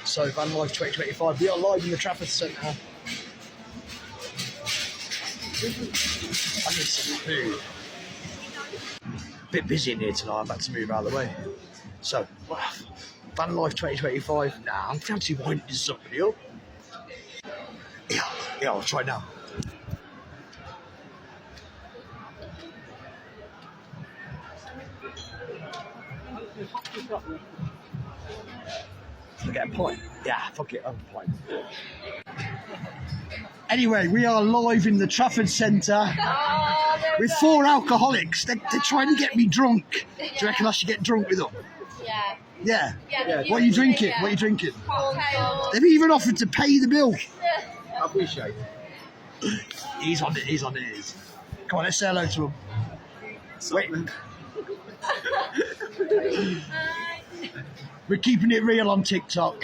So, Van Life 2025, we are live in the Trafford Centre. I need some food. A bit busy in here tonight, I've had to move out of the way. So, Van Life 2025, nah, I'm fancy winding somebody up. Yeah, I'll try now. I get a point. Yeah, fuck it, I'll have a point. Anyway, we are live in the Trafford Centre with 4 alcoholics. They're trying to get me drunk. Do you reckon I should get drunk with them? Yeah. Yeah. What are you drinking? Yeah. What are you drinking? Cocktail. They've even offered to pay the bill. I appreciate it. He's on it. Come on, let's say hello to him. Wait. We're keeping it real on TikTok.